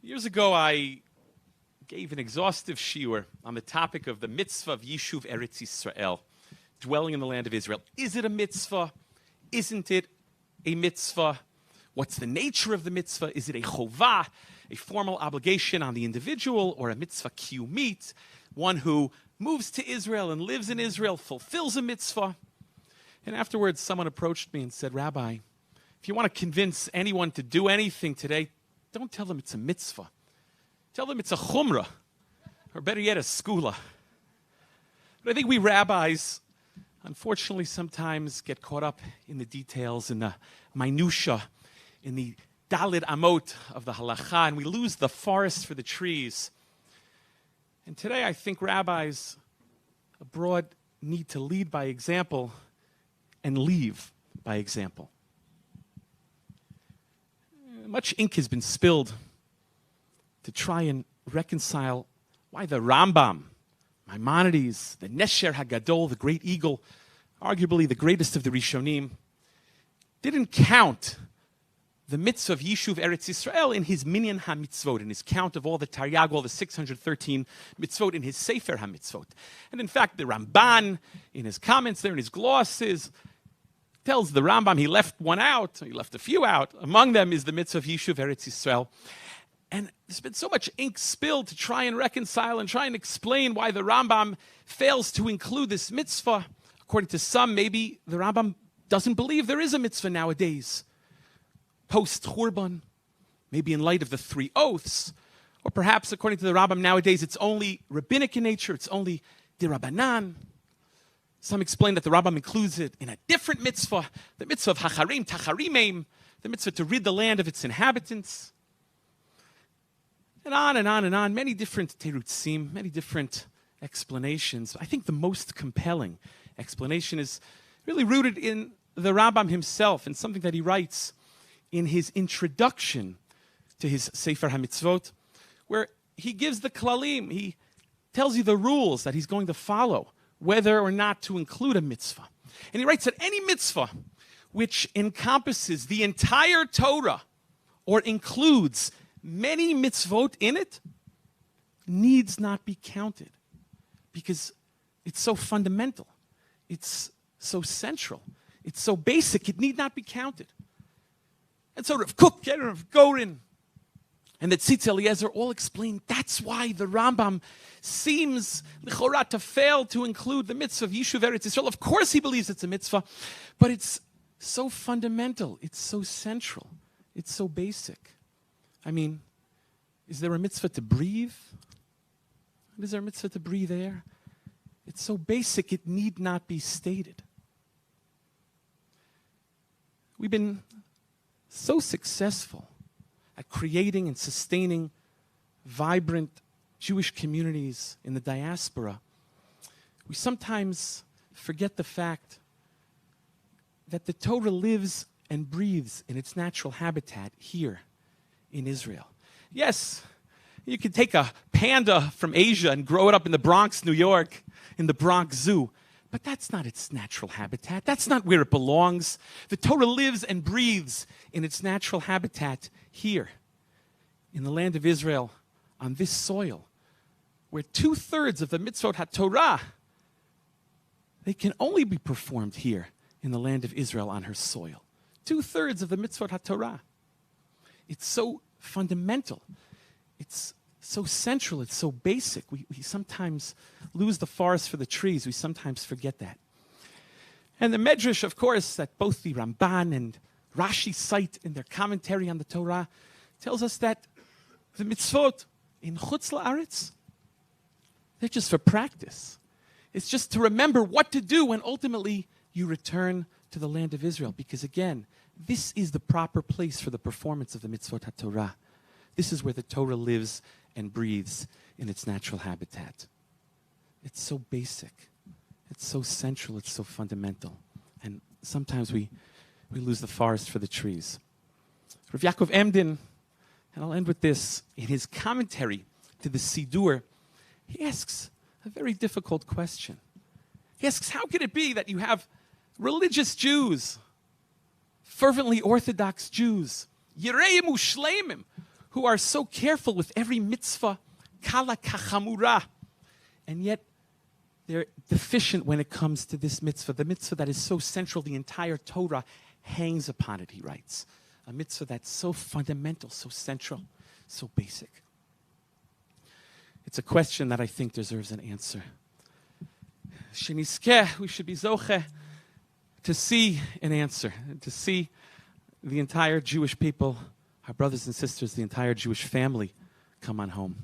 Years ago, I gave an exhaustive shiur on the topic of the Mitzvah of Yishuv Eretz Yisrael, dwelling in the land of Israel. Is it a mitzvah? Isn't it a mitzvah? What's the nature of the mitzvah? Is it a chovah, a formal obligation on the individual, or a mitzvah kiyumit, one who moves to Israel and lives in Israel, fulfills a mitzvah? And afterwards, someone approached me and said, Rabbi, if you want to convince anyone to do anything today, don't tell them it's a mitzvah. Tell them it's a chumrah, or better yet, a skula. But I think we rabbis, unfortunately, sometimes get caught up in the details, in the minutia, in the dalid amot of the halacha, and we lose the forest for the trees. And today, I think rabbis abroad need to lead by example and leave by example. Much ink has been spilled to try and reconcile why the Rambam, Maimonides, the Nesher HaGadol, the great eagle, arguably the greatest of the Rishonim, didn't count the mitzvah of Yishuv Eretz Yisrael in his Minyan HaMitzvot, in his count of all the Taryag, all the 613 mitzvot in his Sefer HaMitzvot. And in fact, the Ramban, in his comments there, in his glosses, tells the Rambam he left one out, he left a few out. Among them is the mitzvah of Yishuv Eretz Yisrael. And there's been so much ink spilled to try and reconcile and try and explain why the Rambam fails to include this mitzvah. According to some, maybe the Rambam doesn't believe there is a mitzvah nowadays. Post-Churban, maybe in light of the three oaths, or perhaps according to the Rambam nowadays, it's only rabbinic in nature, it's only dirabanan. Some explain that the Rambam includes it in a different mitzvah, the mitzvah of hacharim, tacharimim, the mitzvah to rid the land of its inhabitants. And on and on and on, many different terutzim, many different explanations. I think the most compelling explanation is really rooted in the Rambam himself and something that he writes in his introduction to his Sefer HaMitzvot, where he gives the klalim, he tells you the rules that he's going to follow, whether or not to include a mitzvah. And he writes that any mitzvah which encompasses the entire Torah or includes many mitzvot in it needs not be counted because it's so fundamental, it's so central, it's so basic, it need not be counted. And so Rav Kook, Rav Gorin, and the Tzitz Eliezer all explain that's why the Rambam seems l'chora to fail to include the mitzvah of Yishuv Eretz Yisrael. Of course he believes it's a mitzvah, but it's so fundamental, it's so central, it's so basic. I mean, is there a mitzvah to breathe? Is there a mitzvah to breathe air? It's so basic it need not be stated. We've been so successful at creating and sustaining vibrant Jewish communities in the diaspora, we sometimes forget the fact that the Torah lives and breathes in its natural habitat here in Israel. Yes, you could take a panda from Asia and grow it up in the Bronx, New York, in the Bronx Zoo, but that's not its natural habitat. That's not where it belongs. The Torah lives and breathes in its natural habitat here, in the land of Israel, on this soil, where 2/3 of the mitzvot HaTorah, they can only be performed here in the land of Israel on her soil. 2/3 of the mitzvot HaTorah. It's so fundamental. It's so central. It's so basic. We sometimes lose the forest for the trees. We sometimes forget that. And the Medrash, of course, that both the Ramban and Rashi cite in their commentary on the Torah tells us that the mitzvot in Chutz La'aretz, they're just for practice. It's just to remember what to do when ultimately you return to the land of Israel. Because again, this is the proper place for the performance of the mitzvot HaTorah. This is where the Torah lives and breathes in its natural habitat. It's so basic. It's so central. It's so fundamental. And sometimes we lose the forest for the trees. Rav Yaakov Emden, and I'll end with this, in his commentary to the Sidur, he asks a very difficult question. He asks, how could it be that you have religious Jews, fervently Orthodox Jews, Yireim Ushleimim, who are so careful with every mitzvah, kala kachamura, and yet they're deficient when it comes to this mitzvah, the mitzvah that is so central, the entire Torah hangs upon it, he writes. A mitzvah that's so fundamental, so central, so basic. It's a question that I think deserves an answer. Sheniskeh, we should be zoche to see an answer, to see the entire Jewish people, our brothers and sisters, the entire Jewish family come on home.